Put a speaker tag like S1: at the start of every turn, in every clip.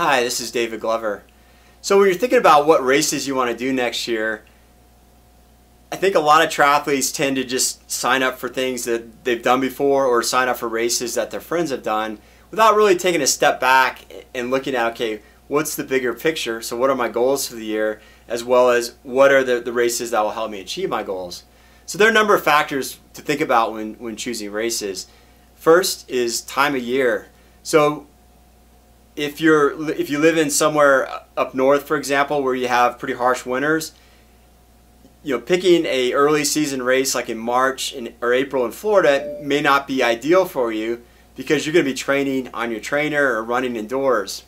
S1: Hi, this is David Glover. So when you're thinking about what races you want to do next year, I think a lot of triathletes tend to just sign up for things that they've done before or sign up for races that their friends have done without really taking a step back and looking at, okay, what's the bigger picture? So what are my goals for the year, as well as what are the races that will help me achieve my goals? So there are a number of factors to think about when choosing races. First is time of year. So if you live in somewhere up north, for example, where you have pretty harsh winters, picking a early season race like in March or April in Florida may not be ideal for you because you're going to be training on your trainer or running indoors.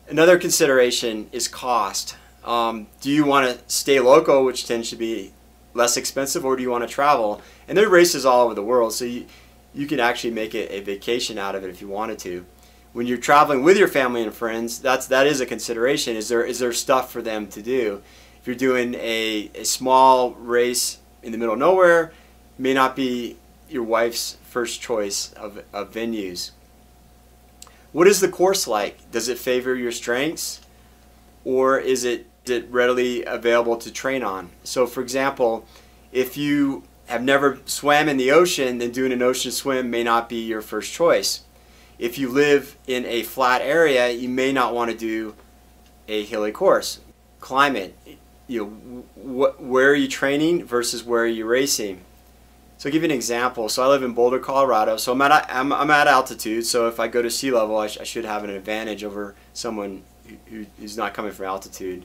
S1: Another consideration is cost. Do you want to stay local, which tends to be less expensive, or do you want to travel? And there are races all over the world, so you can actually make a vacation out of it if you wanted to. When you're traveling with your family and friends, that is a consideration. Is there stuff for them to do? If you're doing a small race in the middle of nowhere, it may not be your wife's first choice of venues. What is the course like? Does it favor your strengths, or is it readily available to train on? So for example, if you have never swam in the ocean, then doing an ocean swim may not be your first choice. If you live in a flat area, you may not want to do a hilly course. Climate, where are you training versus where are you racing? So I'll give you an example. So I live in Boulder, Colorado. So I'm at altitude. So if I go to sea level, I should have an advantage over someone who's not coming from altitude.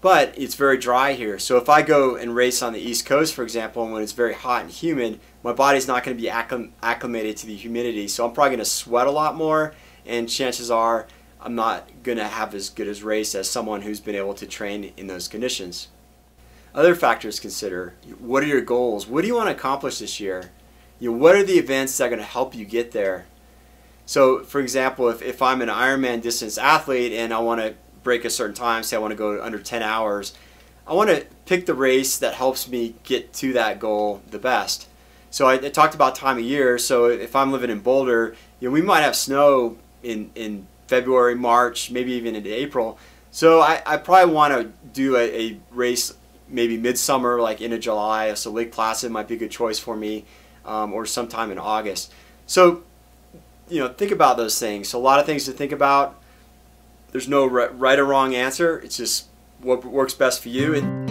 S1: But it's very dry here. So if I go and race on the East Coast, for example, and when it's very hot and humid, my body's not going to be acclimated to the humidity. So I'm probably going to sweat a lot more, and chances are I'm not going to have as good a race as someone who's been able to train in those conditions. Other factors to consider: what are your goals? What do you want to accomplish this year? What are the events that are going to help you get there? So for example, if I'm an Ironman distance athlete and I want to break a certain time, say I want to go under 10 hours, I want to pick the race that helps me get to that goal the best. So I talked about time of year. So if I'm living in Boulder, we might have snow in February, March, maybe even into April. So I probably want to do a race maybe midsummer, like into July. So Lake Placid might be a good choice for me, or sometime in August. So think about those things. So a lot of things to think about. There's no right or wrong answer. It's just what works best for you. And